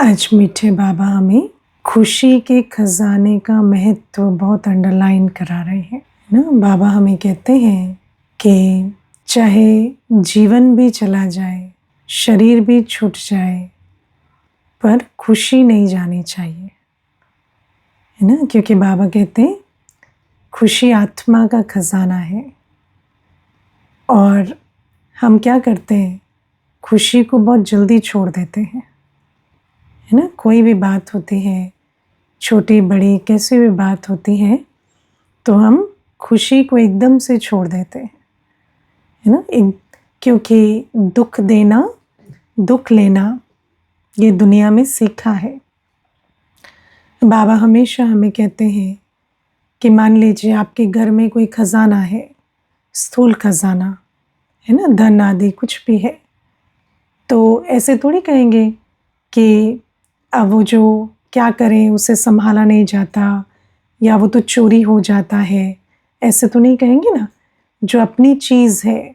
आज मीठे बाबा हमें खुशी के खजाने का महत्व बहुत अंडरलाइन करा रहे हैं ना। बाबा हमें कहते हैं कि चाहे जीवन भी चला जाए, शरीर भी छूट जाए, पर खुशी नहीं जानी चाहिए, है ना। क्योंकि बाबा कहते हैं खुशी आत्मा का खजाना है। और हम क्या करते हैं, खुशी को बहुत जल्दी छोड़ देते हैं, है ना। कोई भी बात होती है, छोटी बड़ी कैसी भी बात होती है, तो हम खुशी को एकदम से छोड़ देते हैं, है ना। क्योंकि दुख देना, दुख लेना ये दुनिया में सीखा है। बाबा हमेशा हमें कहते हैं कि मान लीजिए आपके घर में कोई खजाना है, स्थूल खजाना, है ना, धन आदि कुछ भी है, तो ऐसे थोड़ी कहेंगे कि अब वो जो क्या करें, उसे संभाला नहीं जाता या वो तो चोरी हो जाता है, ऐसे तो नहीं कहेंगे ना। जो अपनी चीज़ है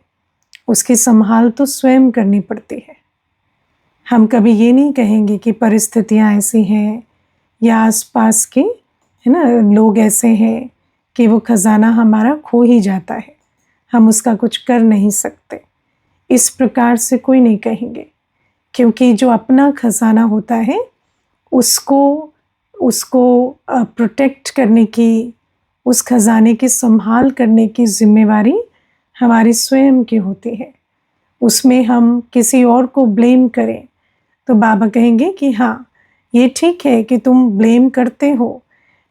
उसकी संभाल तो स्वयं करनी पड़ती है। हम कभी ये नहीं कहेंगे कि परिस्थितियाँ ऐसी हैं या आसपास के, है ना, लोग ऐसे हैं कि वो खजाना हमारा खो ही जाता है, हम उसका कुछ कर नहीं सकते। इस प्रकार से कोई नहीं कहेंगे, क्योंकि जो अपना खजाना होता है उसको प्रोटेक्ट करने की, उस खजाने की संभाल करने की जिम्मेवारी हमारी स्वयं की होती है। उसमें हम किसी और को ब्लेम करें तो बाबा कहेंगे कि हाँ, ये ठीक है कि तुम ब्लेम करते हो,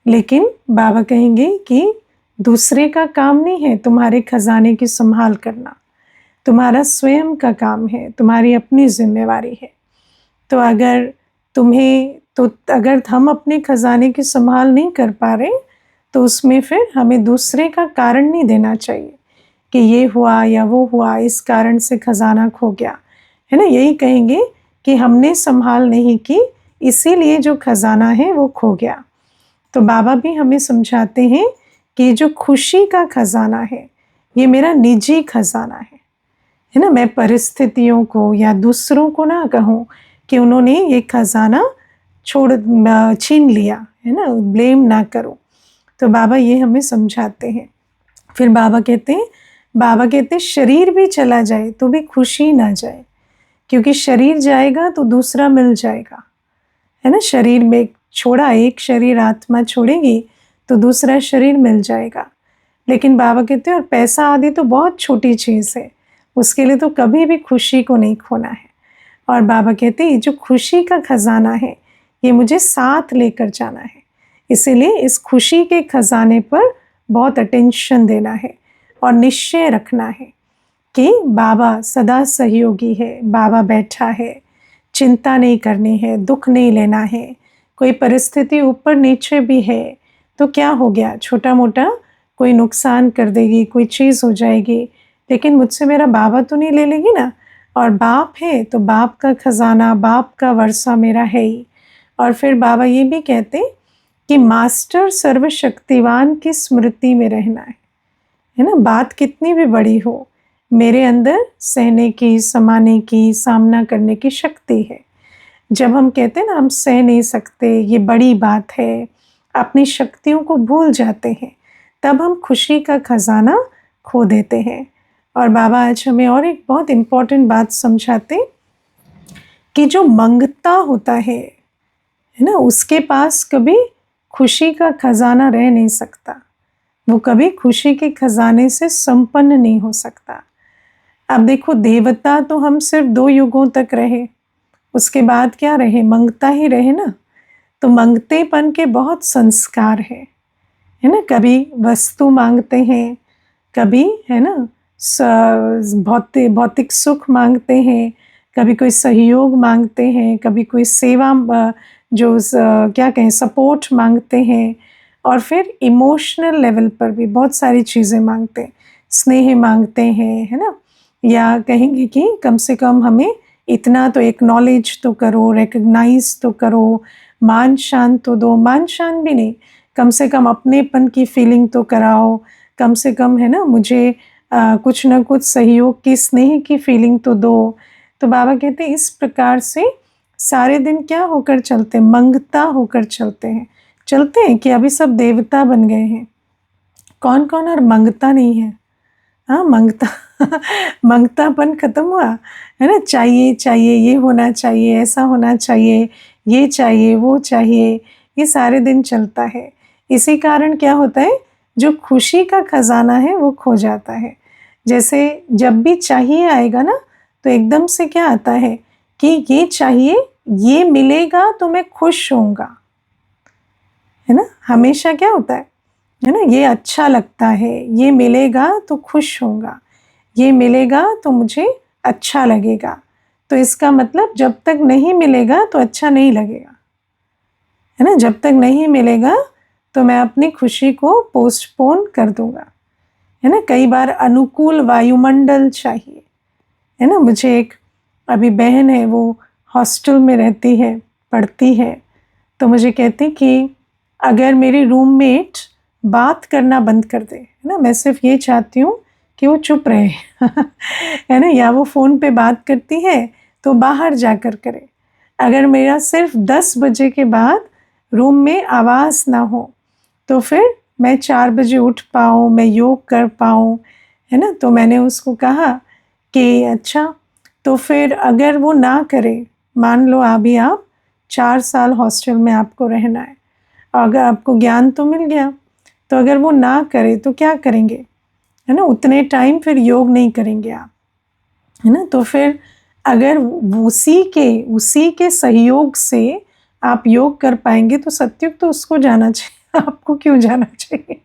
लेकिन बाबा कहेंगे कि दूसरे का काम नहीं है तुम्हारे खजाने की संभाल करना, तुम्हारा स्वयं का काम है, तुम्हारी अपनी जिम्मेवारी है। तो अगर हम अपने खजाने की संभाल नहीं कर पा रहे, तो उसमें फिर हमें दूसरे का कारण नहीं देना चाहिए कि ये हुआ या वो हुआ, इस कारण से खजाना खो गया, है ना। यही कहेंगे कि हमने संभाल नहीं की, इसीलिए जो खजाना है वो खो गया। तो बाबा भी हमें समझाते हैं कि जो खुशी का खजाना है ये मेरा निजी खजाना है ना। मैं परिस्थितियों को या दूसरों को ना कहूँ कि उन्होंने ये खजाना छीन लिया, है ना, ब्लेम ना करो। तो बाबा ये हमें समझाते हैं। फिर बाबा कहते हैं शरीर भी चला जाए तो भी खुशी ना जाए, क्योंकि शरीर जाएगा तो दूसरा मिल जाएगा, है ना। शरीर में छोड़ा, एक शरीर आत्मा छोड़ेगी तो दूसरा शरीर मिल जाएगा। लेकिन बाबा कहते हैं और पैसा आदि तो बहुत छोटी चीज़ है, उसके लिए तो कभी भी खुशी को नहीं खोना है। और बाबा कहते हैं जो खुशी का खजाना है ये मुझे साथ लेकर जाना है, इसीलिए इस खुशी के खजाने पर बहुत अटेंशन देना है और निश्चय रखना है कि बाबा सदा सहयोगी है, बाबा बैठा है, चिंता नहीं करनी है, दुख नहीं लेना है। कोई परिस्थिति ऊपर नीचे भी है तो क्या हो गया, छोटा मोटा कोई नुकसान कर देगी, कोई चीज़ हो जाएगी, लेकिन मुझसे मेरा बाबा तो नहीं ले लेगी ना। और बाप है तो बाप का खजाना, बाप का वर्षा मेरा है ही। और फिर बाबा ये भी कहते कि मास्टर सर्वशक्तिवान की स्मृति में रहना है ना। बात कितनी भी बड़ी हो, मेरे अंदर सहने की, समाने की, सामना करने की शक्ति है। जब हम कहते हैं ना हम सह नहीं सकते, ये बड़ी बात है, अपनी शक्तियों को भूल जाते हैं, तब हम खुशी का खजाना खो देते हैं। और बाबा आज हमें और एक बहुत इम्पोर्टेंट बात समझाते कि जो मंगता होता है ना, उसके पास कभी खुशी का खजाना रह नहीं सकता, वो कभी खुशी के खजाने से संपन्न नहीं हो सकता। अब देखो, देवता तो हम सिर्फ 2 युगों तक रहे, उसके बाद क्या रहे, मंगता ही रहे ना। तो मंगतेपन के बहुत संस्कार है ना। कभी वस्तु मांगते हैं, कभी, है ना, भौतिक सुख मांगते हैं, कभी कोई सहयोग मांगते हैं, कभी कोई सेवा, क्या कहें, सपोर्ट मांगते हैं। और फिर इमोशनल लेवल पर भी बहुत सारी चीज़ें मांगते हैं, स्नेह मांगते हैं, है ना। या कहेंगे कि कम से कम हमें इतना तो एक्नॉलेज तो करो, रिकग्नाइज तो करो, मान शान तो दो, मान शान भी नहीं, कम से कम अपनेपन की फीलिंग तो कराओ, कम से कम, है ना, मुझे कुछ ना कुछ सहयोग की, स्नेह की फीलिंग तो दो। तो बाबा कहते हैं इस प्रकार से सारे दिन क्या होकर चलते हैं? मंगता होकर चलते हैं कि अभी सब देवता बन गए हैं। कौन कौन और मंगता नहीं है? हाँ, मंगता मंगतापन खत्म हुआ है ना। चाहिए चाहिए, ये होना चाहिए, ऐसा होना चाहिए, ये चाहिए, वो चाहिए, ये सारे दिन चलता है। इसी कारण क्या होता है, जो खुशी का खजाना है वो खो जाता है। जैसे जब भी चाहिए आएगा ना, तो एकदम से क्या आता है कि ये चाहिए, ये मिलेगा तो मैं खुश होऊंगा, है ना। हमेशा क्या होता है ना, ये अच्छा लगता है, ये मिलेगा तो खुश होऊंगा, ये मिलेगा तो मुझे अच्छा लगेगा। तो इसका मतलब जब तक नहीं मिलेगा तो अच्छा नहीं लगेगा, है ना। जब तक नहीं मिलेगा तो मैं अपनी खुशी को पोस्टपोन कर दूंगा, है ना। कई बार अनुकूल वायुमंडल चाहिए, है ना। मुझे एक अभी बहन है, वो हॉस्टल में रहती है, पढ़ती है, तो मुझे कहती कि अगर मेरी रूममेट बात करना बंद कर दे, है ना, मैं सिर्फ ये चाहती हूँ कि वो चुप रहे है ना, या वो फ़ोन पे बात करती है तो बाहर जाकर करे। अगर मेरा सिर्फ 10 बजे के बाद रूम में आवाज़ ना हो तो फिर मैं 4 बजे उठ पाऊँ, मैं योग कर पाऊँ, है ना। तो मैंने उसको कहा कि अच्छा, तो फिर अगर वो ना करे, मान लो अभी आप 4 साल हॉस्टल में आपको रहना है, अगर आपको ज्ञान तो मिल गया, तो अगर वो ना करे तो क्या करेंगे, है ना। उतने टाइम फिर योग नहीं करेंगे आप, है ना। तो फिर अगर उसी के सहयोग से आप योग कर पाएंगे तो सत्युग तो उसको जाना चाहिए, आपको क्यों जाना चाहिए,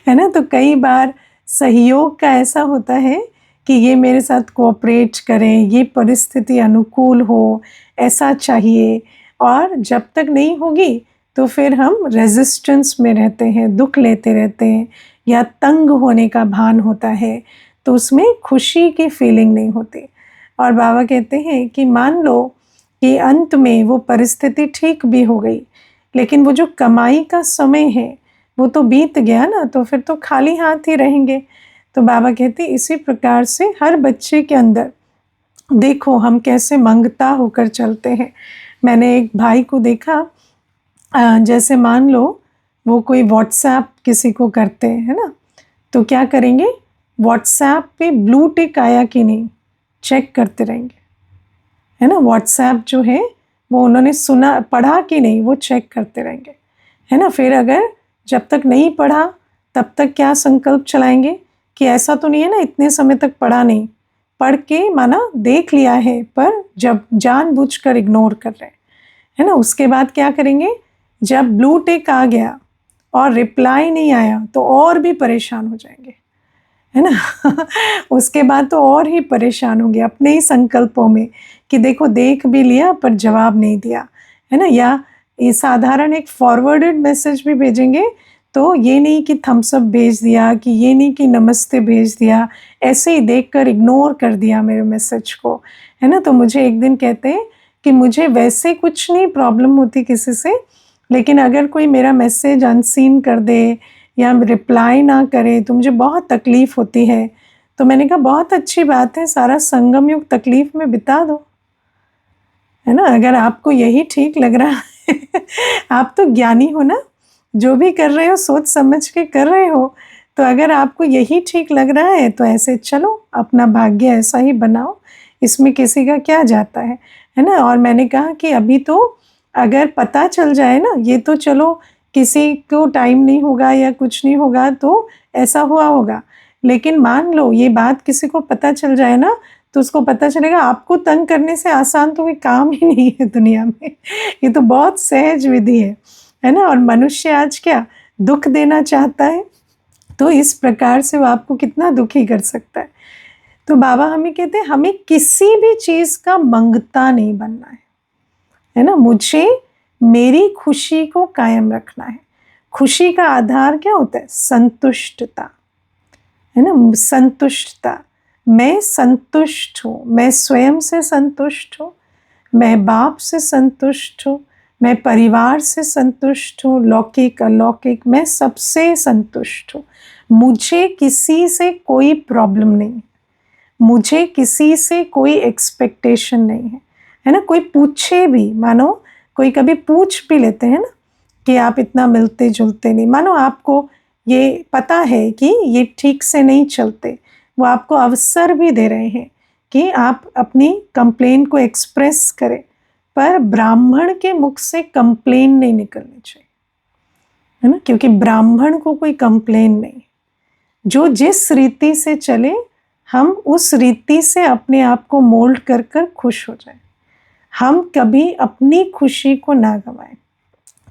है ना। तो कई बार सहयोग का ऐसा होता है कि ये मेरे साथ कोऑपरेट करें, ये परिस्थिति अनुकूल हो, ऐसा चाहिए, और जब तक नहीं होगी तो फिर हम रेजिस्टेंस में रहते हैं, दुख लेते रहते हैं, या तंग होने का भान होता है, तो उसमें खुशी की फीलिंग नहीं होती। और बाबा कहते हैं कि मान लो कि अंत में वो परिस्थिति ठीक भी हो गई, लेकिन वो जो कमाई का समय है वो तो बीत गया ना, तो फिर तो खाली हाथ ही रहेंगे। तो बाबा कहते इसी प्रकार से हर बच्चे के अंदर देखो हम कैसे मंगता होकर चलते हैं। मैंने एक भाई को देखा, जैसे मान लो वो कोई व्हाट्सएप किसी को करते हैं, है ना, तो क्या करेंगे, व्हाट्सएप पे ब्लू टिक आया कि नहीं चेक करते रहेंगे, है ना। व्हाट्सएप जो है वो उन्होंने सुना पढ़ा कि नहीं वो चेक करते रहेंगे, है ना। फिर अगर जब तक नहीं पढ़ा तब तक क्या संकल्प चलाएंगे कि ऐसा तो नहीं है ना इतने समय तक पढ़ा नहीं, पढ़ के माना देख लिया है पर जब जानबूझकर इग्नोर कर रहे हैं, है ना। उसके बाद क्या करेंगे, जब ब्लू टिक आ गया और रिप्लाई नहीं आया तो और भी परेशान हो जाएंगे, है ना उसके बाद तो और ही परेशान होंगे अपने ही संकल्पों में कि देखो देख भी लिया पर जवाब नहीं दिया, है ना। या ये साधारण एक फॉरवर्डेड मैसेज भी भेजेंगे तो ये नहीं कि थम्स अप भेज दिया, कि ये नहीं कि नमस्ते भेज दिया, ऐसे ही देखकर इग्नोर कर दिया मेरे मैसेज को, है ना। तो मुझे एक दिन कहते हैं कि मुझे वैसे कुछ नहीं प्रॉब्लम होती किसी से, लेकिन अगर कोई मेरा मैसेज अनसीन कर दे या रिप्लाई ना करे तो मुझे बहुत तकलीफ़ होती है। तो मैंने कहा बहुत अच्छी बात है, सारा संगम युग तकलीफ़ में बिता दो, है ना। अगर आपको यही ठीक लग रहा है आप तो ज्ञानी हो ना, जो भी कर रहे हो सोच समझ के कर रहे हो, तो अगर आपको यही ठीक लग रहा है तो ऐसे चलो, अपना भाग्य ऐसा ही बनाओ, इसमें किसी का क्या जाता है ना। और मैंने कहा कि अभी तो अगर पता चल जाए ना, ये तो चलो किसी को टाइम नहीं होगा या कुछ नहीं होगा तो ऐसा हुआ होगा, लेकिन मान लो ये बात किसी को पता चल जाए ना, तो उसको पता चलेगा आपको तंग करने से आसान तो कोई काम ही नहीं है दुनिया में ये तो बहुत सहज विधि है ना। और मनुष्य आज क्या दुख देना चाहता है, तो इस प्रकार से वो आपको कितना दुखी कर सकता है। तो बाबा हमें कहते हैं हमें किसी भी चीज़ का मंगता नहीं बनना है ना। मुझे मेरी खुशी को कायम रखना है। खुशी का आधार क्या होता है, संतुष्टता, है ना। संतुष्टता, मैं संतुष्ट हूँ, मैं स्वयं से संतुष्ट हूँ, मैं बाप से संतुष्ट हूँ, मैं परिवार से संतुष्ट हूँ, लौकिक अलौकिक मैं सबसे संतुष्ट हूँ। मुझे किसी से कोई प्रॉब्लम नहीं, मुझे किसी से कोई एक्सपेक्टेशन नहीं है, है ना। कोई पूछे भी, मानो कोई कभी पूछ भी लेते हैं ना कि आप इतना मिलते जुलते नहीं, मानो आपको ये पता है कि ये ठीक से नहीं चलते, वो आपको अवसर भी दे रहे हैं कि आप अपनी कंप्लेन को एक्सप्रेस करें, पर ब्राह्मण के मुख से कंप्लेन नहीं निकलनी चाहिए, है ना, क्योंकि ब्राह्मण को कोई कंप्लेन नहीं। जो जिस रीति से चले हम उस रीति से अपने आप को मोल्ड कर कर खुश हो जाए, हम कभी अपनी खुशी को ना गवाएं।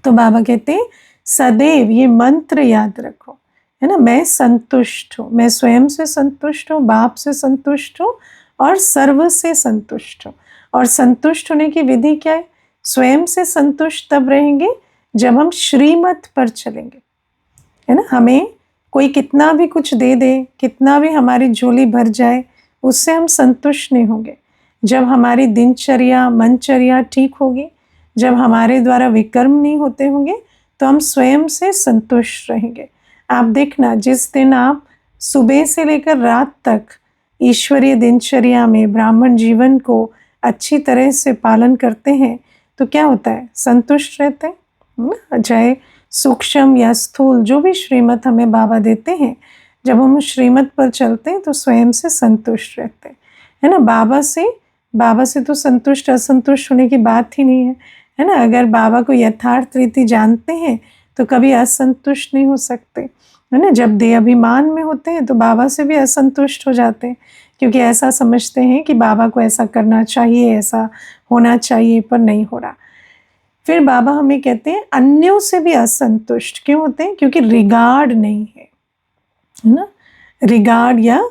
तो बाबा कहते हैं सदैव ये मंत्र याद रखो, है ना, मैं संतुष्ट हूँ, मैं स्वयं से संतुष्ट हूँ, बाप से संतुष्ट हूँ और सर्व से संतुष्ट हूँ। और संतुष्ट होने की विधि क्या है? स्वयं से संतुष्ट तब रहेंगे जब हम श्रीमत पर चलेंगे, है ना। हमें कोई कितना भी कुछ दे दे, कितना भी हमारी झोली भर जाए, उससे हम संतुष्ट नहीं होंगे। जब हमारी दिनचर्या मनचर्या ठीक होगी, जब हमारे द्वारा विकर्म नहीं होते होंगे, तो हम स्वयं से संतुष्ट रहेंगे। आप देखना, जिस दिन आप सुबह से लेकर रात तक ईश्वरीय दिनचर्या में ब्राह्मण जीवन को अच्छी तरह से पालन करते हैं, तो क्या होता है? संतुष्ट रहते हैं। चाहे सूक्ष्म या स्थूल जो भी श्रीमत हमें बाबा देते हैं, जब हम श्रीमत पर चलते हैं तो स्वयं से संतुष्ट रहते हैं, है ना। बाबा से तो संतुष्ट असंतुष्ट होने की बात ही नहीं है ना। अगर बाबा को यथार्थ रीति जानते हैं तो कभी असंतुष्ट नहीं हो सकते, है ना। जब देह अभिमान में होते हैं तो बाबा से भी असंतुष्ट हो जाते हैं, क्योंकि ऐसा समझते हैं कि बाबा को ऐसा करना चाहिए, ऐसा होना चाहिए, पर नहीं हो रहा। फिर बाबा हमें कहते हैं अन्यों से भी असंतुष्ट क्यों होते हैं? क्योंकि रिगार्ड नहीं है ना। रिगार्ड या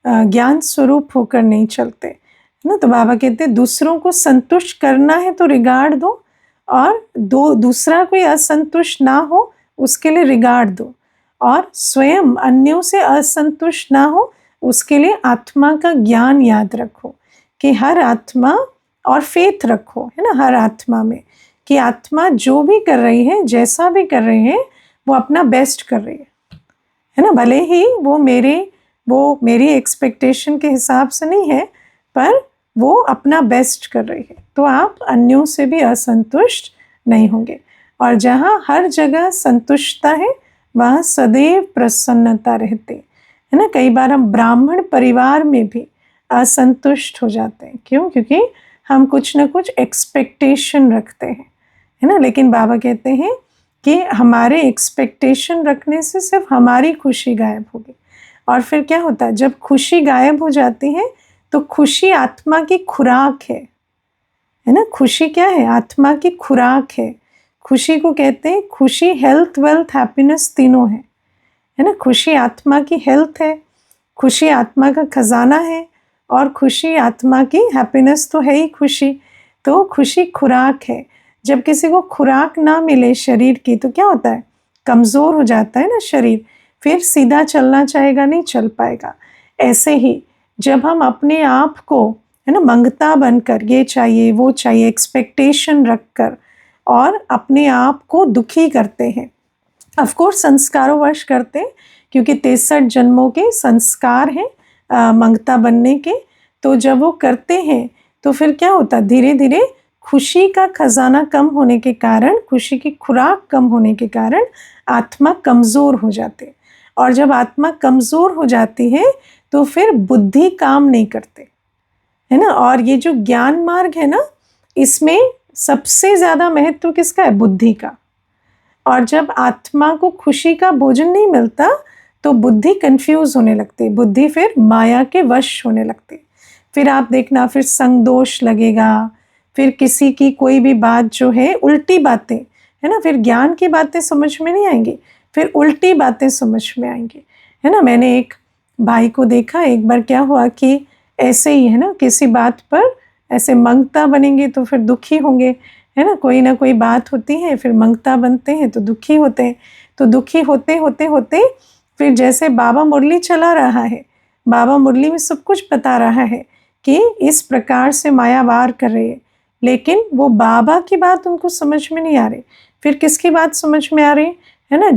ज्ञान स्वरूप होकर नहीं चलते, है ना। तो बाबा कहते हैं दूसरों को संतुष्ट करना है तो रिगार्ड दो, और दूसरा कोई असंतुष्ट ना हो उसके लिए रिगार्ड दो, और स्वयं अन्यों से असंतुष्ट ना हो उसके लिए आत्मा का ज्ञान याद रखो कि हर आत्मा, और फेथ रखो, है ना, हर आत्मा में, कि आत्मा जो भी कर रही है, जैसा भी कर रही है, वो अपना बेस्ट कर रही है ना। भले ही वो मेरी एक्सपेक्टेशन के हिसाब से नहीं है, पर वो अपना बेस्ट कर रही है, तो आप अन्यों से भी असंतुष्ट नहीं होंगे। और जहाँ हर जगह संतुष्टता है वहाँ सदैव प्रसन्नता रहती है ना। कई बार हम ब्राह्मण परिवार में भी असंतुष्ट हो जाते हैं, क्यों? क्योंकि हम कुछ ना कुछ एक्सपेक्टेशन रखते हैं, है ना। लेकिन बाबा कहते हैं कि हमारे एक्सपेक्टेशन रखने से सिर्फ हमारी खुशी गायब होगी। और फिर क्या होता है? जब खुशी गायब हो जाती है तो खुशी आत्मा की खुराक है ना। खुशी क्या है? आत्मा की खुराक है। खुशी को कहते हैं, खुशी हेल्थ वेल्थ हैप्पीनेस तीनों है ना। खुशी आत्मा की हेल्थ है, खुशी आत्मा का खजाना है, और खुशी आत्मा की हैप्पीनेस तो है ही खुशी, तो खुशी खुराक है। जब किसी को खुराक ना मिले शरीर की तो क्या होता है? कमज़ोर हो जाता है ना शरीर, फिर सीधा चलना चाहेगा, नहीं चल पाएगा। ऐसे ही जब हम अपने आप को, है ना, मंगता बनकर ये चाहिए वो चाहिए एक्सपेक्टेशन रखकर और अपने आप को दुखी करते हैं, ऑफ कोर्स संस्कारों वश करते हैं, क्योंकि 63 जन्मों के संस्कार हैं मंगता बनने के। तो जब वो करते हैं तो फिर क्या होता? धीरे धीरे खुशी का खजाना कम होने के कारण, खुशी की खुराक कम होने के कारण आत्मा कमज़ोर हो जाती है। और जब आत्मा कमज़ोर हो जाती है तो फिर बुद्धि काम नहीं करते, है ना। और ये जो ज्ञान मार्ग है ना, इसमें सबसे ज़्यादा महत्व किसका है? बुद्धि का। और जब आत्मा को खुशी का भोजन नहीं मिलता तो बुद्धि कंफ्यूज होने लगती, बुद्धि फिर माया के वश होने लगती। फिर आप देखना, फिर संग दोष लगेगा, फिर किसी की कोई भी बात जो है उल्टी बातें, है ना, फिर ज्ञान की बातें समझ में नहीं आएंगी, फिर उल्टी बातें समझ में आएंगी, है ना। मैंने एक भाई को देखा, एक बार क्या हुआ कि ऐसे ही, है ना, किसी बात पर ऐसे मंगता बनेंगे तो फिर दुखी होंगे, है ना कोई बात होती है, फिर मंगता बनते हैं तो दुखी होते हैं। तो दुखी होते होते होते फिर जैसे बाबा मुरली चला रहा है, बाबा मुरली में सब कुछ बता रहा है कि इस प्रकार से माया वार कर रही है, लेकिन वो बाबा की बात उनको समझ में नहीं आ रही। फिर किसकी बात समझ में आ रही है ना?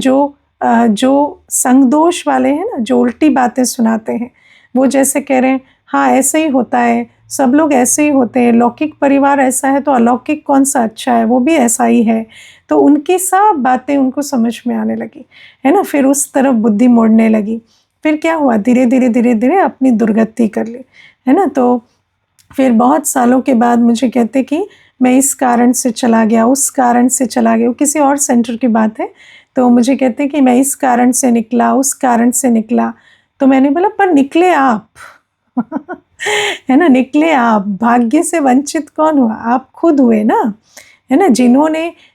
जो संगदोष वाले हैं ना, जो उल्टी बातें सुनाते हैं, वो जैसे कह रहे हैं हाँ ऐसे ही होता है, सब लोग ऐसे ही होते हैं, लौकिक परिवार ऐसा है तो अलौकिक कौन सा अच्छा है, वो भी ऐसा ही है। तो उनकी सब बातें उनको समझ में आने लगी, है ना। फिर उस तरफ बुद्धि मोड़ने लगी। फिर क्या हुआ, धीरे धीरे धीरे धीरे अपनी दुर्गति कर ली, है ना। तो फिर बहुत सालों के बाद मुझे कहते कि मैं इस कारण से चला गया, उस कारण से चला गया, वो किसी और सेंटर की बात है। तो मुझे कहते कि मैं इस कारण से निकला, उस कारण से निकला। तो मैंने बोला पर निकले आप है ना, निकले आप, भाग्य से वंचित कौन हुआ, आप खुद हुए ना, है ना।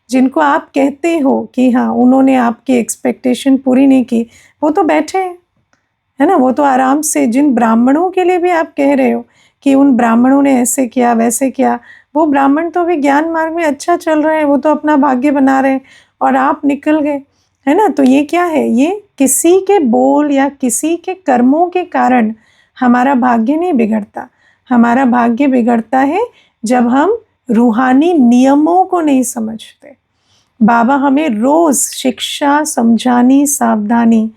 जिनको आप कहते हो कि हाँ उन्होंने आपकी एक्सपेक्टेशन पूरी नहीं की, वो तो बैठे हैं, है ना। वो तो आराम से, जिन ब्राह्मणों के लिए भी आप कह रहे हो कि उन ब्राह्मणों ने ऐसे किया वैसे किया, वो ब्राह्मण तो अभी ज्ञान मार्ग में अच्छा चल रहे हैं, वो तो अपना भाग्य बना रहे हैं, और आप निकल गए, है ना। तो ये क्या है, ये किसी के बोल या किसी के कर्मों के कारण हमारा भाग्य नहीं बिगड़ता। हमारा भाग्य बिगड़ता है जब हम रूहानी नियमों को नहीं समझते। बाबा हमें रोज शिक्षा, समझानी, सावधानी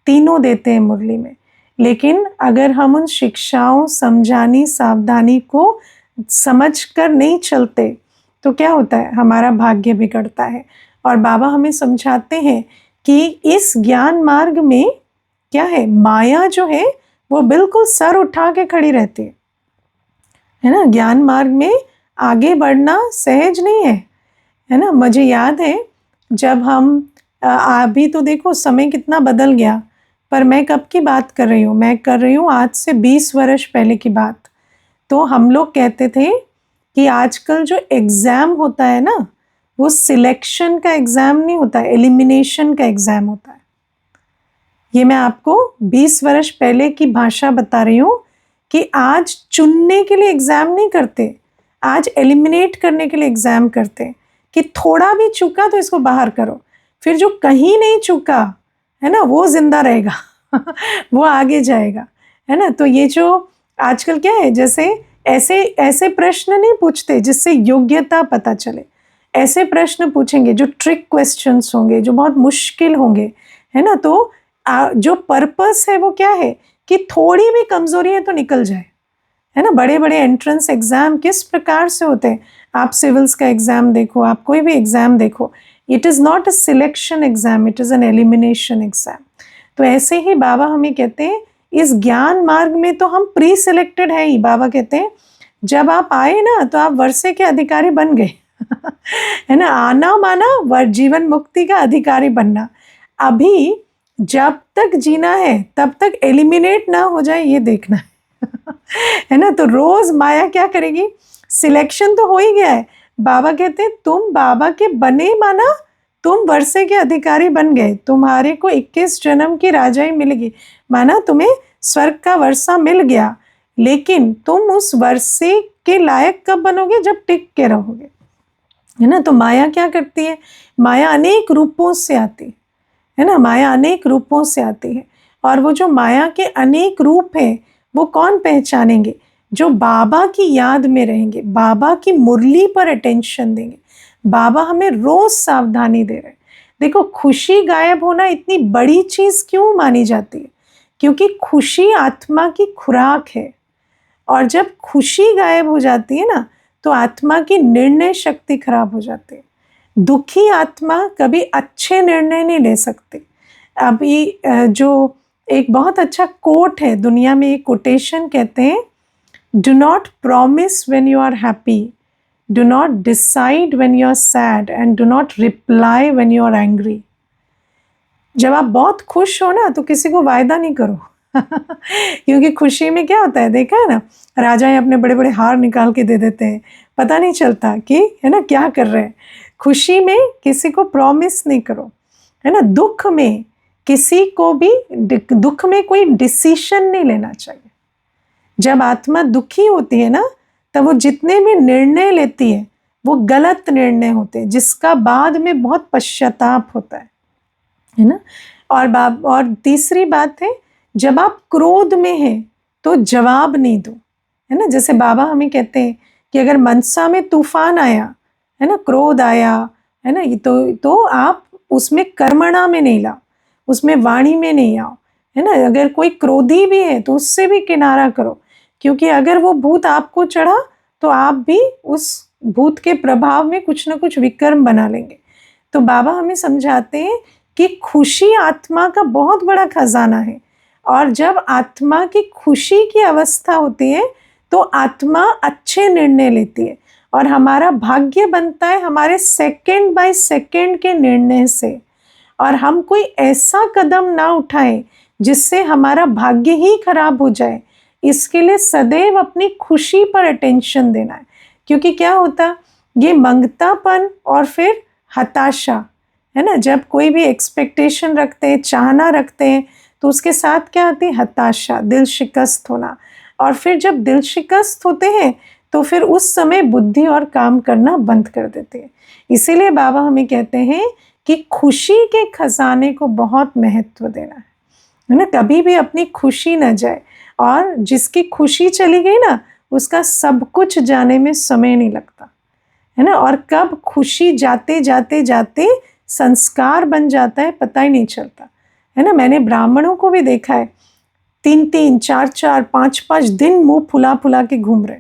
तीनों देते हैं मुरली में, लेकिन अगर हम उन शिक्षाओं, समझानी, सावधानी को समझकर नहीं चलते तो क्या होता है, हमारा भाग्य बिगड़ता है। और बाबा हमें समझाते हैं कि इस ज्ञान मार्ग में क्या है, माया जो है वो बिल्कुल सर उठा के खड़ी रहती है ना। ज्ञान मार्ग में आगे बढ़ना सहज नहीं है ना। मुझे याद है जब हम अभी तो देखो समय कितना बदल गया, पर मैं कब की बात कर रही हूँ, मैं कर रही हूँ आज से 20 वर्ष पहले की बात। तो हम लोग कहते थे कि आजकल जो एग्ज़ाम होता है ना, वो सिलेक्शन का एग्ज़ाम नहीं होता, एलिमिनेशन का एग्ज़ाम होता है। ये मैं आपको 20 वर्ष पहले की भाषा बता रही हूँ कि आज चुनने के लिए एग्ज़ाम नहीं करते, आज एलिमिनेट करने के लिए एग्ज़ाम करते कि थोड़ा भी चूका तो इसको बाहर करो, फिर जो कहीं नहीं चूका है ना वो जिंदा रहेगा वो आगे जाएगा, है ना। तो ये जो आजकल क्या है, जैसे ऐसे ऐसे प्रश्न नहीं पूछते जिससे योग्यता पता चले, ऐसे प्रश्न पूछेंगे जो ट्रिक क्वेश्चंस होंगे, जो बहुत मुश्किल होंगे, है ना। तो जो पर्पस है वो क्या है कि थोड़ी भी कमजोरी है तो निकल जाए, है ना। बड़े बड़े एंट्रेंस एग्जाम किस प्रकार से होते हैं, आप सिविल्स का एग्जाम देखो, आप कोई भी एग्जाम देखो, it is not a selection exam, it is an elimination exam. तो ऐसे ही बाबा हमें कहते हैं इस ज्ञान मार्ग में तो हम प्री सिलेक्टेड है ही। बाबा कहते हैं जब आप आए ना तो आप वर्षे के अधिकारी बन गए है ना। आना माना जीवन मुक्ति का अधिकारी बनना। अभी जब तक जीना है तब तक एलिमिनेट ना हो जाए ये देखना है ना। तो रोज माया क्या करेगी, सिलेक्शन तो हो ही गया है, बाबा कहते हैं तुम बाबा के बने माना तुम वर्षे के अधिकारी बन गए, तुम्हारे को 21 जन्म की राजाई मिलेगी, माना तुम्हें स्वर्ग का वर्षा मिल गया, लेकिन तुम उस वर्षे के लायक कब बनोगे, जब टिक के रहोगे, है ना। तो माया क्या करती है, माया अनेक रूपों से आती है ना, माया अनेक रूपों से आती है। और वो जो माया के अनेक रूप हैं वो कौन पहचानेंगे, जो बाबा की याद में रहेंगे, बाबा की मुरली पर अटेंशन देंगे। बाबा हमें रोज सावधानी दे रहे हैं। देखो खुशी गायब होना इतनी बड़ी चीज क्यों मानी जाती है, क्योंकि खुशी आत्मा की खुराक है, और जब खुशी गायब हो जाती है ना तो आत्मा की निर्णय शक्ति खराब हो जाती है। दुखी आत्मा कभी अच्छे निर्णय नहीं ले सकती। अभी जो एक बहुत अच्छा कोट है दुनिया में, एक कोटेशन कहते हैं, do not promise when you are happy, do not decide when you are sad, and do not reply when you are angry. जब आप बहुत खुश हो ना तो किसी को वायदा नहीं करो क्योंकि खुशी में क्या होता है, देखा है ना, राजाएं अपने बड़े बड़े हार निकाल के दे देते हैं, पता नहीं चलता कि है ना क्या कर रहे हैं। खुशी में किसी को प्रॉमिस नहीं करो, है ना। दुख में किसी को भी, दुख में कोई डिसीजन नहीं लेना चाहिए। जब आत्मा दुखी होती है ना तब वो जितने भी निर्णय लेती है वो गलत निर्णय होते हैं, जिसका बाद में बहुत पश्चाताप होता है ना। और तीसरी बात है, जब आप क्रोध में हैं तो जवाब नहीं दो, है ना। जैसे बाबा हमें कहते हैं कि अगर मनसा में तूफान आया, है ना, क्रोध आया, है ना, तो आप उसमें कर्मणा में नहीं लाओ, उसमें वाणी में नहीं आओ, है ना। अगर कोई क्रोधी भी है तो उससे भी किनारा करो, क्योंकि अगर वो भूत आपको चढ़ा तो आप भी उस भूत के प्रभाव में कुछ ना कुछ विकर्म बना लेंगे। तो बाबा हमें समझाते हैं कि खुशी आत्मा का बहुत बड़ा खजाना है, और जब आत्मा की खुशी की अवस्था होती है तो आत्मा अच्छे निर्णय लेती है, और हमारा भाग्य बनता है हमारे सेकंड बाय सेकंड के निर्णय से। और हम कोई ऐसा कदम ना उठाएं जिससे हमारा भाग्य ही खराब हो जाए। इसके लिए सदैव अपनी खुशी पर अटेंशन देना है, क्योंकि क्या होता, ये मंगतापन और फिर हताशा है ना, जब कोई भी एक्सपेक्टेशन रखते हैं, चाहना रखते हैं, तो उसके साथ क्या आती है, हताशा, दिल शिकस्त होना। और फिर जब दिल शिकस्त होते हैं तो फिर उस समय बुद्धि और काम करना बंद कर देते हैं। इसीलिए बाबा हमें कहते हैं कि खुशी के खजाने को बहुत महत्व देना है ना, कभी भी अपनी खुशी न जाए। और जिसकी खुशी चली गई ना, उसका सब कुछ जाने में समय नहीं लगता है ना। और कब खुशी जाते जाते जाते संस्कार बन जाता है पता ही नहीं चलता है ना। मैंने ब्राह्मणों को भी देखा है, 3-3, 4-4, 5-5 दिन मुंह फुला फुला के घूम रहे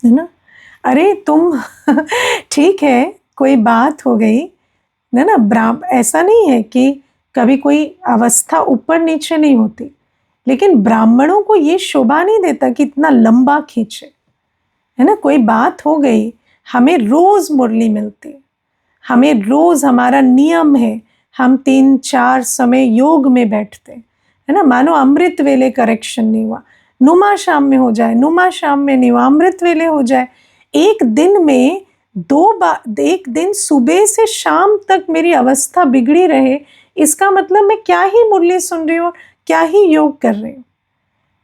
है ना। अरे तुम ठीक है, कोई बात हो गई है ना, ऐसा नहीं है कि कभी कोई अवस्था ऊपर नीचे नहीं होती, लेकिन ब्राह्मणों को ये शोभा नहीं देता कि इतना लंबा खींचे है ना। कोई बात हो गई, हमें रोज मुरली मिलती, हमें रोज, हमारा नियम है, हम 3-4 समय योग में बैठते है ना। मानो अमृत वेले करेक्शन नहीं हुआ, नुमा शाम में हो जाए, नुमा शाम में नहीं हुआ, अमृत वेले हो जाए। एक दिन में 2 बार, एक दिन सुबह से शाम तक मेरी अवस्था बिगड़ी रहे, इसका मतलब मैं क्या ही मुरली सुन रही हूँ, क्या ही योग कर रही हूँ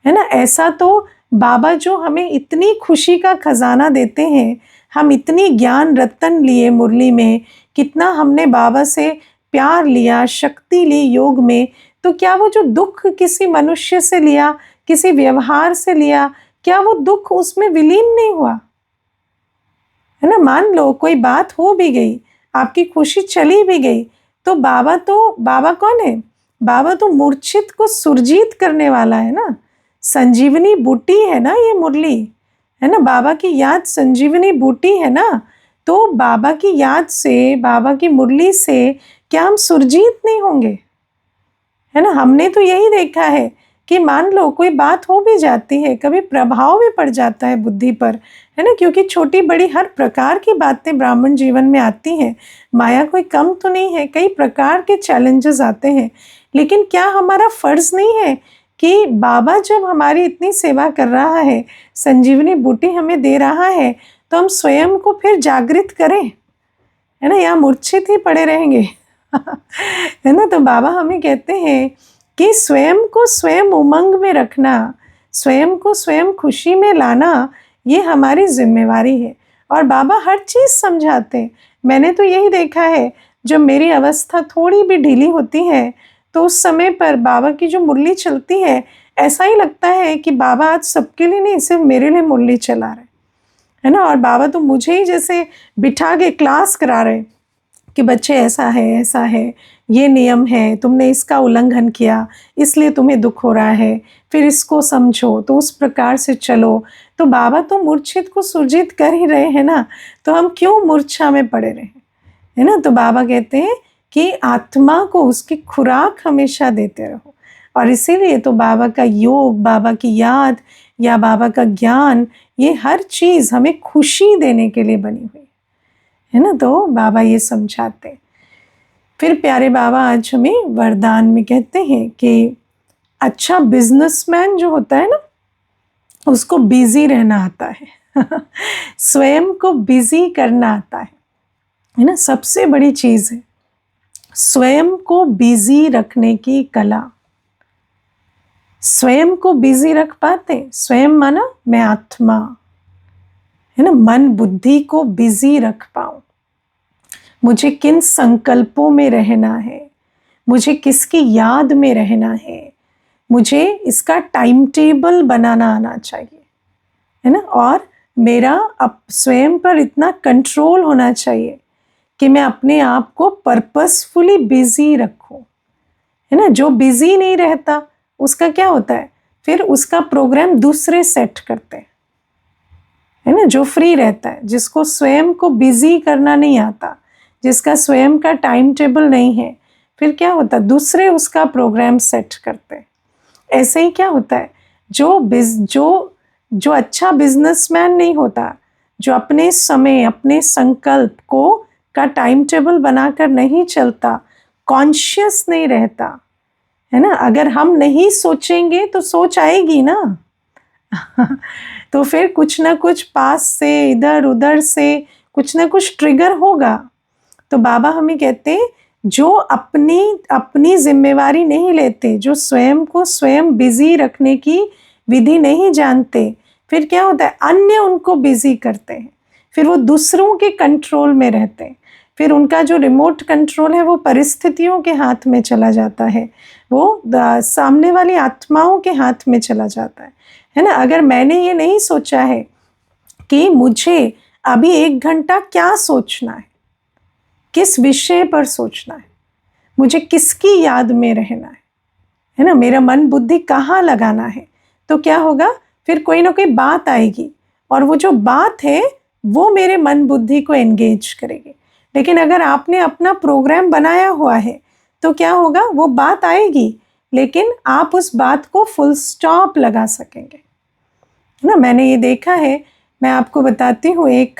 है ना। ऐसा तो बाबा जो हमें इतनी खुशी का खजाना देते हैं, हम इतनी ज्ञान रत्न लिए मुरली में, कितना हमने बाबा से प्यार लिया, शक्ति ली योग में, तो क्या वो जो दुख किसी मनुष्य से लिया, किसी व्यवहार से लिया, क्या वो दुख उसमें विलीन नहीं हुआ है ना। मान लो कोई बात हो भी गई, आपकी खुशी चली भी गई, तो बाबा कौन है, बाबा तो मूर्छित को सुरजीत करने वाला है ना। संजीवनी बूटी है ना ये मुरली है ना, बाबा की याद संजीवनी बूटी है ना। तो बाबा की याद से, बाबा की मुरली से क्या हम सुरजीत नहीं होंगे है ना। हमने तो यही देखा है कि मान लो कोई बात हो भी जाती है, कभी प्रभाव भी पड़ जाता है बुद्धि पर है ना, क्योंकि छोटी बड़ी हर प्रकार की बातें ब्राह्मण जीवन में आती हैं, माया कोई कम तो नहीं है, कई प्रकार के चैलेंजेस आते हैं। लेकिन क्या हमारा फर्ज नहीं है कि बाबा जब हमारी इतनी सेवा कर रहा है, संजीवनी बूटी हमें दे रहा है, तो हम स्वयं को फिर जागृत करें है ना, या मूर्छित ही पड़े रहेंगे है ना। तो बाबा हमें कहते हैं कि स्वयं को स्वयं उमंग में रखना, स्वयं को स्वयं खुशी में लाना, ये हमारी जिम्मेवारी है। और बाबा हर चीज़ समझाते हैं। मैंने तो यही देखा है, जब मेरी अवस्था थोड़ी भी ढीली होती है तो उस समय पर बाबा की जो मुरली चलती है, ऐसा ही लगता है कि बाबा आज सबके लिए नहीं, सिर्फ मेरे लिए मुरली चला रहे है ना। और बाबा तो मुझे ही जैसे बिठा के क्लास करा रहे कि बच्चे ऐसा है, ये नियम है, तुमने इसका उल्लंघन किया इसलिए तुम्हें दुख हो रहा है, फिर इसको समझो, तो उस प्रकार से चलो। तो बाबा तो मूर्छित को सुरजित कर ही रहे हैं ना, तो हम क्यों मूर्छा में पड़े रहे है ना। तो बाबा कहते हैं कि आत्मा को उसकी खुराक हमेशा देते रहो। और इसीलिए तो बाबा का योग, बाबा की याद या बाबा का ज्ञान, ये हर चीज़ हमें खुशी देने के लिए बनी हुई है ना। तो बाबा ये समझाते हैं। फिर प्यारे बाबा आज हमें वरदान में कहते हैं कि अच्छा बिजनेसमैन जो होता है ना, उसको बिजी रहना आता है स्वयं को बिजी करना आता है ना। सबसे बड़ी चीज़ है स्वयं को बिजी रखने की कला। स्वयं को बिजी रख पाते, स्वयं माना मैं आत्मा है ना, मन बुद्धि को बिजी रख पाऊं, मुझे किन संकल्पों में रहना है, मुझे किसकी याद में रहना है, मुझे इसका टाइम टेबल बनाना आना चाहिए है ना। और मेरा अब स्वयं पर इतना कंट्रोल होना चाहिए कि मैं अपने आप को पर्पसफुली बिजी रखूं है ना। जो बिजी नहीं रहता उसका क्या होता है, फिर उसका प्रोग्राम दूसरे सेट करते हैं, है ना, जो फ्री रहता है, जिसको स्वयं को बिजी करना नहीं आता, जिसका स्वयं का टाइम टेबल नहीं है, फिर क्या होता है, दूसरे उसका प्रोग्राम सेट करते हैं। ऐसे ही क्या होता है, जो अच्छा बिजनेसमैन नहीं होता, जो अपने समय, अपने संकल्प को का टाइम टेबल बनाकर नहीं चलता, कॉन्शियस नहीं रहता, है ना, अगर हम नहीं सोचेंगे तो सोच आएगी ना तो फिर कुछ ना कुछ पास से, इधर उधर से कुछ ना कुछ ट्रिगर होगा। तो बाबा हमें कहते हैं, जो अपनी जिम्मेवारी नहीं लेते, जो स्वयं को स्वयं बिजी रखने की विधि नहीं जानते, फिर क्या होता है, अन्य उनको बिजी करते हैं, फिर वो दूसरों के कंट्रोल में रहते हैं, फिर उनका जो रिमोट कंट्रोल है वो परिस्थितियों के हाथ में चला जाता है, वो सामने वाली आत्माओं के हाथ में चला जाता है ना। अगर मैंने ये नहीं सोचा है कि मुझे अभी 1 घंटा क्या सोचना है, किस विषय पर सोचना है, मुझे किसकी याद में रहना है ना, मेरा मन बुद्धि कहाँ लगाना है, तो क्या होगा, फिर कोई ना कोई बात आएगी और वो जो बात है वो मेरे मन बुद्धि को एंगेज करेगी। लेकिन अगर आपने अपना प्रोग्राम बनाया हुआ है तो क्या होगा, वो बात आएगी लेकिन आप उस बात को फुल स्टॉप लगा सकेंगे, है ना। मैंने ये देखा है, मैं आपको बताती हूँ, एक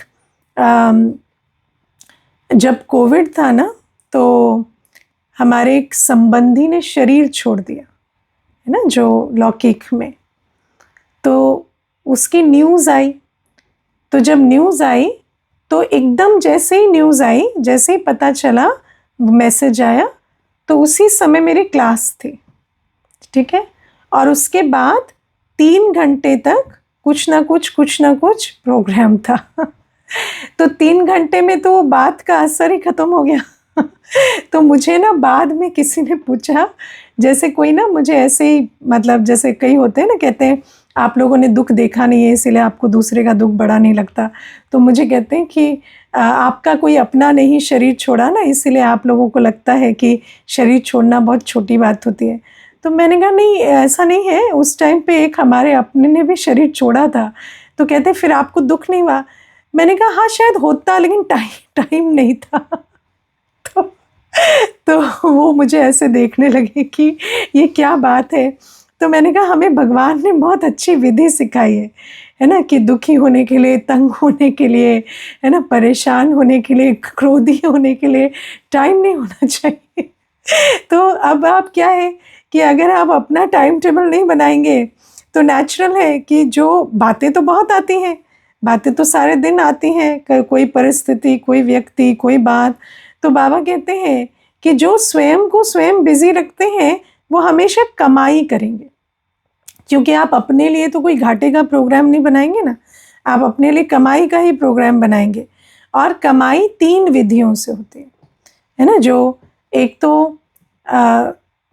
जब कोविड था ना, तो हमारे एक संबंधी ने शरीर छोड़ दिया, है ना, जो लौकिक में, तो उसकी न्यूज़ आई। तो जब न्यूज़ आई तो एकदम जैसे ही न्यूज़ आई, जैसे ही पता चला, मैसेज आया, तो उसी समय मेरी क्लास थी, ठीक है, और उसके बाद 3 घंटे तक कुछ ना कुछ प्रोग्राम था तो 3 घंटे में तो वो बात का असर ही खत्म हो गया तो मुझे ना बाद में किसी ने पूछा, जैसे कोई ना मुझे ऐसे ही, मतलब जैसे कई होते हैं ना, कहते हैं आप लोगों ने दुख देखा नहीं है इसीलिए आपको दूसरे का दुख बड़ा नहीं लगता, तो मुझे कहते हैं कि आपका कोई अपना नहीं शरीर छोड़ा ना, इसीलिए आप लोगों को लगता है कि शरीर छोड़ना बहुत छोटी बात होती है। तो मैंने कहा नहीं, ऐसा नहीं है, उस टाइम पे एक हमारे अपने ने भी शरीर छोड़ा था। तो कहते फिर आपको दुख नहीं हुआ? मैंने कहा हाँ शायद होता, लेकिन टाइम नहीं था तो वो मुझे ऐसे देखने लगे कि ये क्या बात है। तो मैंने कहा हमें भगवान ने बहुत अच्छी विधि सिखाई है ना, कि दुखी होने के लिए, तंग होने के लिए, है ना, परेशान होने के लिए, क्रोधी होने के लिए टाइम नहीं होना चाहिए तो अब आप क्या है कि अगर आप अपना टाइम टेबल नहीं बनाएंगे तो नेचुरल है कि जो बातें तो बहुत आती हैं, बातें तो सारे दिन आती हैं, कोई परिस्थिति, कोई व्यक्ति, कोई बात। तो बाबा कहते हैं कि जो स्वयं को स्वयं बिजी रखते हैं वो हमेशा कमाई करेंगे, क्योंकि आप अपने लिए तो कोई घाटे का प्रोग्राम नहीं बनाएंगे ना, आप अपने लिए कमाई का ही प्रोग्राम बनाएंगे। और कमाई 3 विधियों से होती है ना, जो एक तो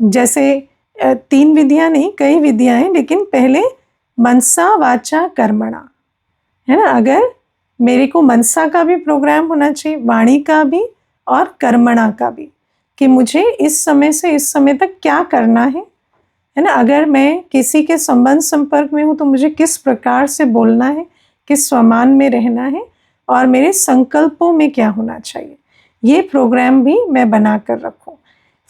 जैसे 3 विधियां नहीं, कई विधियां हैं, लेकिन पहले मनसा वाचा कर्मणा, है ना। अगर मेरे को मनसा का भी प्रोग्राम होना चाहिए, वाणी का भी और कर्मणा का भी, कि मुझे इस समय से इस समय तक क्या करना है ना। अगर मैं किसी के संबंध संपर्क में हूँ तो मुझे किस प्रकार से बोलना है, किस स्वमान में रहना है, और मेरे संकल्पों में क्या होना चाहिए, ये प्रोग्राम भी मैं बना कर रखूँ।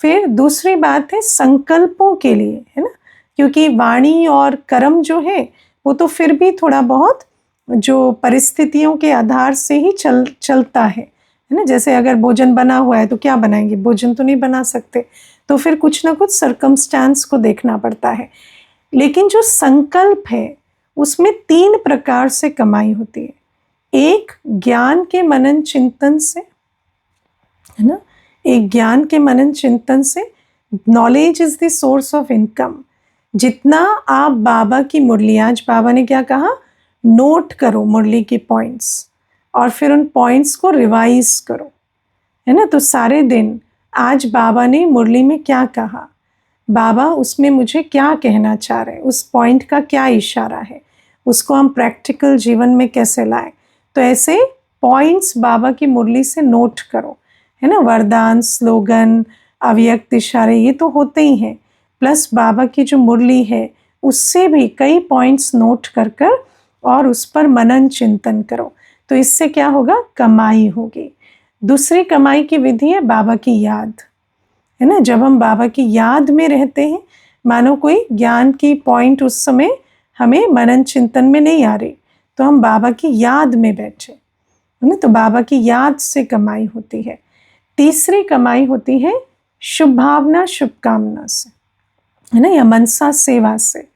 फिर दूसरी बात है संकल्पों के लिए, है ना, क्योंकि वाणी और कर्म जो है वो तो फिर भी थोड़ा बहुत जो परिस्थितियों के आधार से ही चलता है ना। जैसे अगर भोजन बना हुआ है तो क्या बनाएंगे, भोजन तो नहीं बना सकते, तो फिर कुछ ना कुछ सर्कमस्टांस को देखना पड़ता है। लेकिन जो संकल्प है उसमें 3 प्रकार से कमाई होती है। एक ज्ञान के मनन चिंतन से, है ना, एक ज्ञान के मनन चिंतन से, knowledge is the source of income. जितना आप बाबा की मुरली, आज बाबा ने क्या कहा, नोट करो मुरली के पॉइंट्स और फिर उन पॉइंट्स को रिवाइज करो, है ना। तो सारे दिन आज बाबा ने मुरली में क्या कहा, बाबा उसमें मुझे क्या कहना चाह रहे हैं, उस पॉइंट का क्या इशारा है, उसको हम प्रैक्टिकल जीवन में कैसे लाएं। तो ऐसे पॉइंट्स बाबा की मुरली से नोट करो, है ना। वरदान, स्लोगन, अव्यक्त इशारे, ये तो होते ही हैं, प्लस बाबा की जो मुरली है उससे भी कई पॉइंट्स नोट कर कर और उस पर मनन चिंतन करो। तो इससे क्या होगा, कमाई होगी। दूसरी कमाई की विधि है बाबा की याद, है ना। जब हम बाबा की याद में रहते हैं, मानो कोई ज्ञान की पॉइंट उस समय हमें मनन चिंतन में नहीं आ रही, तो हम बाबा की याद में बैठे, है ना, तो बाबा की याद से कमाई होती है। तीसरी कमाई होती है शुभ भावना शुभकामना से, है ना, या मनसा सेवा से।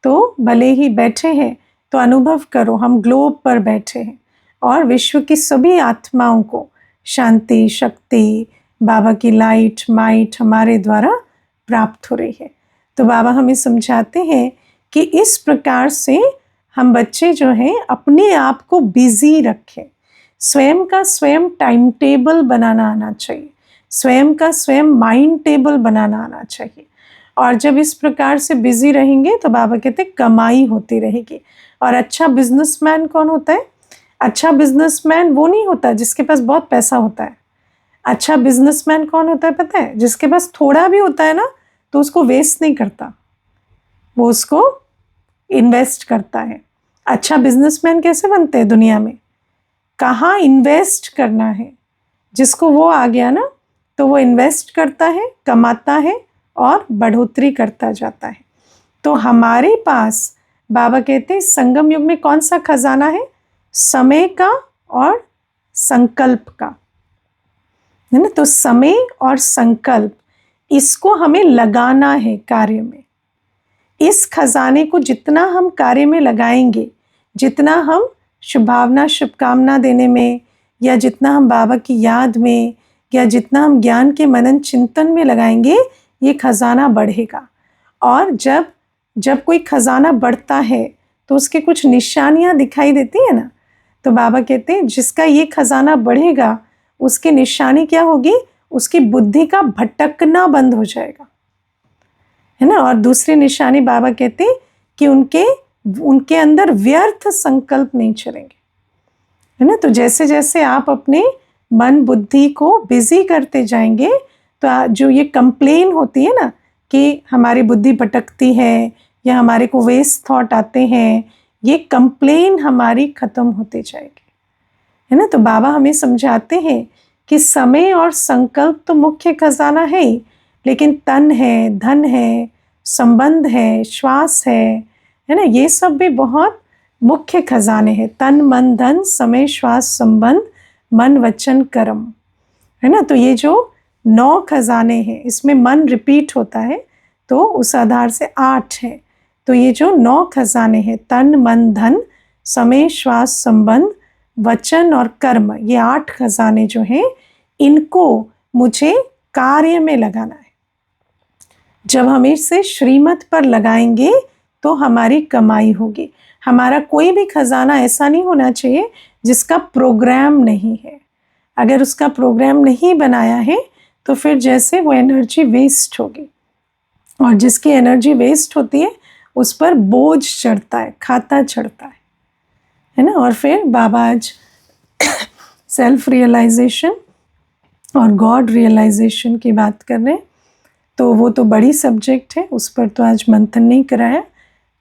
तो भले ही बैठे हैं तो अनुभव करो हम ग्लोब पर बैठे हैं और विश्व की सभी आत्माओं को शांति शक्ति, बाबा की लाइट माइट हमारे द्वारा प्राप्त हो रही है। तो बाबा हमें समझाते हैं कि इस प्रकार से हम बच्चे जो हैं अपने आप को बिजी रखें। स्वयं का स्वयं टाइम टेबल बनाना आना चाहिए, स्वयं का स्वयं माइंड टेबल बनाना आना चाहिए। और जब इस प्रकार से बिजी रहेंगे तो बाबा कहते हैं कमाई होती रहेगी। और अच्छा बिजनेसमैन कौन होता है? अच्छा बिजनेसमैन वो नहीं होता जिसके पास बहुत पैसा होता है। अच्छा बिजनेसमैन कौन होता है पता है? जिसके पास थोड़ा भी होता है ना तो उसको वेस्ट नहीं करता, वो उसको इन्वेस्ट करता है। अच्छा बिजनेसमैन कैसे बनते हैं दुनिया में? कहाँ इन्वेस्ट करना है, जिसको वो आ गया ना तो वो इन्वेस्ट करता है, कमाता है और बढ़ोतरी करता जाता है। तो हमारे पास बाबा कहते हैं संगम युग में कौन सा खजाना है? समय का और संकल्प का, है ना। तो समय और संकल्प इसको हमें लगाना है कार्य में। इस खजाने को जितना हम कार्य में लगाएंगे, जितना हम शुभभावना शुभकामना देने में, या जितना हम बाबा की याद में, या जितना हम ज्ञान के मनन चिंतन में लगाएंगे, ये खजाना बढ़ेगा। और जब कोई खजाना बढ़ता है तो उसके कुछ निशानियां दिखाई देती है ना, तो बाबा कहते हैं जिसका ये खजाना बढ़ेगा उसकी निशानी क्या होगी? उसकी बुद्धि का भटकना बंद हो जाएगा, है ना। और दूसरी निशानी बाबा कहते हैं कि उनके अंदर व्यर्थ संकल्प नहीं चलेंगे, है ना। तो जैसे जैसे आप अपने मन बुद्धि को बिजी करते जाएंगे तो जो ये कंप्लेन होती है ना कि हमारी बुद्धि भटकती है या हमारे को वेस्ट थॉट आते हैं, ये कंप्लेन हमारी खत्म होती जाएगी, है ना। तो बाबा हमें समझाते हैं कि समय और संकल्प तो मुख्य खजाना है ही, लेकिन तन है, धन है, संबंध है, श्वास है ना, ये सब भी बहुत मुख्य खजाने हैं। तन मन धन समय श्वास संबंध मन वचन कर्म, है ना। तो ये जो 9 खजाने हैं इसमें मन रिपीट होता है तो उस आधार से 8 है। तो ये जो 9 खजाने हैं तन मन धन समय श्वास संबंध वचन और कर्म, ये 8 खजाने जो हैं इनको मुझे कार्य में लगाना है। जब हम इसे श्रीमत पर लगाएंगे तो हमारी कमाई होगी। हमारा कोई भी खजाना ऐसा नहीं होना चाहिए जिसका प्रोग्राम नहीं है। अगर उसका प्रोग्राम नहीं बनाया है तो फिर जैसे वो एनर्जी वेस्ट होगी, और जिसकी एनर्जी वेस्ट होती है उस पर बोझ चढ़ता है, खाता चढ़ता है ना। और फिर बाबा आज सेल्फ रियलाइजेशन और गॉड रियलाइजेशन की बात कर रहे हैं, तो वो तो बड़ी सब्जेक्ट है, उस पर तो आज मंथन नहीं कराया।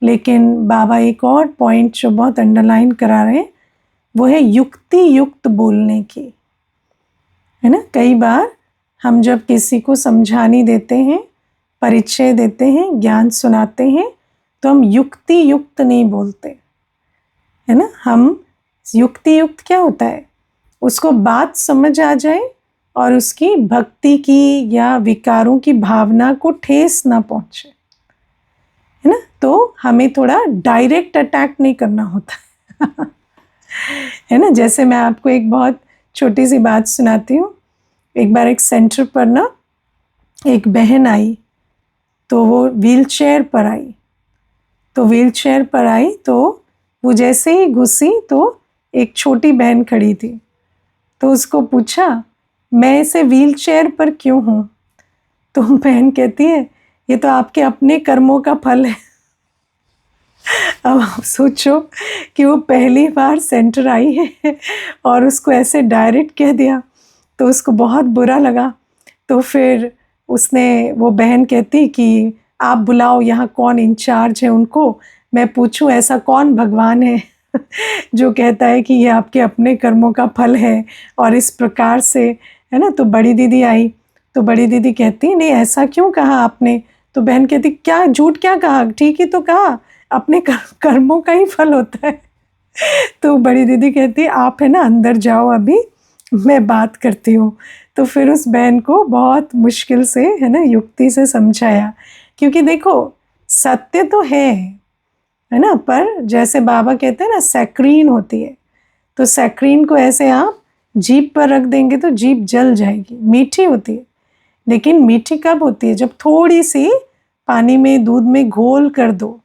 लेकिन बाबा एक और पॉइंट जो बहुत अंडरलाइन करा रहे हैं वो है युक्ति युक्त बोलने की, है ना। कई बार हम जब किसी को समझाने देते हैं, परिचय देते हैं, ज्ञान सुनाते हैं, तो हम युक्ति युक्त नहीं बोलते, है ना। हम युक्ति युक्त क्या होता है? उसको बात समझ आ जाए और उसकी भक्ति की या विकारों की भावना को ठेस ना पहुंचे, है ना। तो हमें थोड़ा डायरेक्ट अटैक नहीं करना होता है ना। जैसे मैं आपको एक बहुत छोटी सी बात सुनाती हूँ। एक बार एक सेंटर पर ना एक बहन आई, तो वो व्हीलचेयर पर आई, तो वो जैसे ही घुसी तो एक छोटी बहन खड़ी थी, तो उसको पूछा मैं ऐसे व्हीलचेयर पर क्यों हूँ? तो बहन कहती है ये तो आपके अपने कर्मों का फल है। अब आप सोचो कि वो पहली बार सेंटर आई है और उसको ऐसे डायरेक्ट कह दिया, तो उसको बहुत बुरा लगा। तो फिर वो बहन कहती कि आप बुलाओ यहाँ कौन इंचार्ज है उनको, मैं पूछूं ऐसा कौन भगवान है जो कहता है कि ये आपके अपने कर्मों का फल है और इस प्रकार से, है ना। तो बड़ी दीदी आई, तो बड़ी दीदी कहती नहीं ऐसा क्यों कहा आपने। तो बहन कहती क्या झूठ क्या कहा, ठीक ही तो कहा, अपने कर्मों का ही फल होता है। तो बड़ी दीदी कहती आप है ना अंदर जाओ, अभी मैं बात करती हूँ। तो फिर उस बहन को बहुत मुश्किल से, है ना, युक्ति से समझाया, क्योंकि देखो सत्य तो है ना, पर जैसे बाबा कहते हैं ना सैक्रीन होती है, तो सैक्रीन को ऐसे आप जीभ पर रख देंगे तो जीभ जल जाएगी, मीठी होती है, लेकिन मीठी कब होती है, जब थोड़ी सी पानी में दूध में घोल कर दो।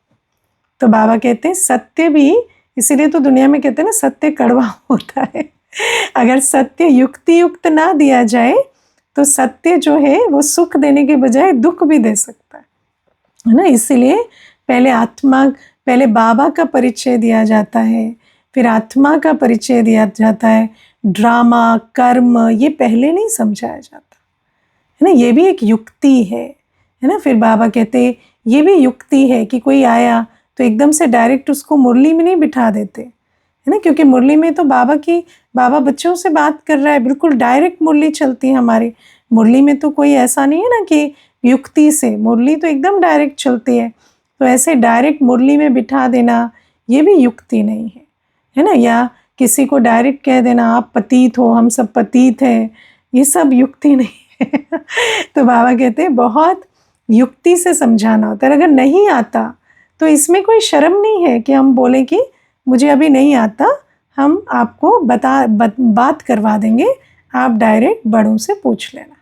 तो बाबा कहते हैं सत्य भी, इसीलिए तो दुनिया में कहते हैं ना सत्य कड़वा होता है। अगर सत्य युक्ति युक्त ना दिया जाए तो सत्य जो है वो सुख देने के बजाय दुख भी दे सकता है ना। इसीलिए पहले बाबा का परिचय दिया जाता है, फिर आत्मा का परिचय दिया जाता है। ड्रामा कर्म ये पहले नहीं समझाया जाता, है ना, ये भी एक युक्ति है ना। फिर बाबा कहते ये भी युक्ति है कि कोई आया तो एकदम से डायरेक्ट उसको मुरली में नहीं बिठा देते, है ना, क्योंकि मुरली में तो बाबा बच्चों से बात कर रहा है, बिल्कुल डायरेक्ट मुरली चलती है हमारी। मुरली में तो कोई ऐसा नहीं है ना कि युक्ति से, मुरली तो एकदम डायरेक्ट चलती है। तो ऐसे डायरेक्ट मुरली में बिठा देना ये भी युक्ति नहीं है ना। या किसी को डायरेक्ट कह देना आप पतित हो, हम सब पतित हैं, ये सब युक्ति नहीं है। तो बाबा कहते हैं बहुत युक्ति से समझाना होता है। अगर नहीं आता तो इसमें कोई शर्म नहीं है कि हम बोले कि मुझे अभी नहीं आता, हम आपको बात करवा देंगे, आप डायरेक्ट बड़ों से पूछ लेना,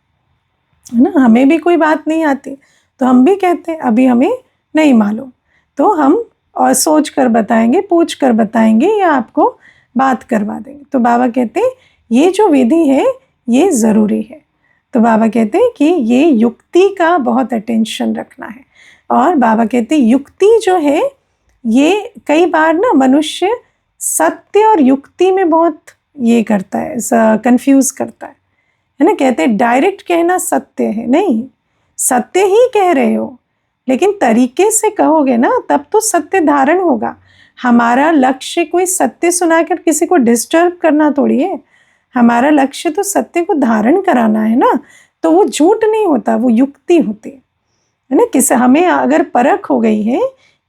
है ना। हमें भी कोई बात नहीं आती तो हम भी कहते हैं अभी हमें नहीं मालूम, तो हम और सोच कर बताएंगे, पूछ कर बताएंगे या आपको बात करवा देंगे। तो बाबा कहते हैं ये जो विधि है ये ज़रूरी है। तो बाबा कहते हैं कि ये युक्ति का बहुत अटेंशन रखना है। और बाबा कहते हैं युक्ति जो है ये कई बार ना मनुष्य सत्य और युक्ति में बहुत ये करता है, कंफ्यूज करता है ना। कहते हैं डायरेक्ट कहना सत्य है, नहीं, सत्य ही कह रहे हो लेकिन तरीके से कहोगे ना तब तो सत्य धारण होगा। हमारा लक्ष्य कोई सत्य सुनाकर किसी को डिस्टर्ब करना थोड़ी है, हमारा लक्ष्य तो सत्य को धारण कराना है ना। तो वो झूठ नहीं होता, वो युक्ति होती है ना। किसी हमें अगर परख हो गई है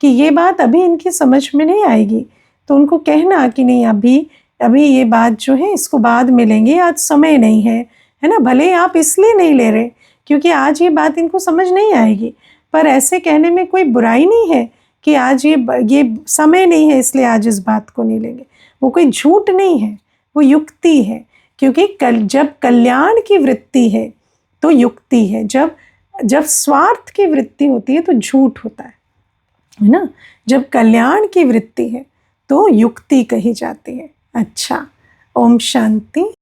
कि ये बात अभी इनकी समझ में नहीं आएगी तो उनको कहना कि नहीं अभी ये बात जो है इसको बाद में लेंगे, आज समय नहीं है ना। भले आप इसलिए नहीं ले रहे क्योंकि आज ये बात इनको समझ नहीं आएगी, पर ऐसे कहने में कोई बुराई नहीं है कि आज ये समय नहीं है इसलिए आज इस बात को नहीं लेंगे। वो कोई झूठ नहीं है, वो युक्ति है। क्योंकि जब कल्याण की वृत्ति है तो युक्ति है, जब स्वार्थ की वृत्ति होती है तो झूठ होता है ना। जब कल्याण की वृत्ति है तो युक्ति कही जाती है। अच्छा, ओम शांति।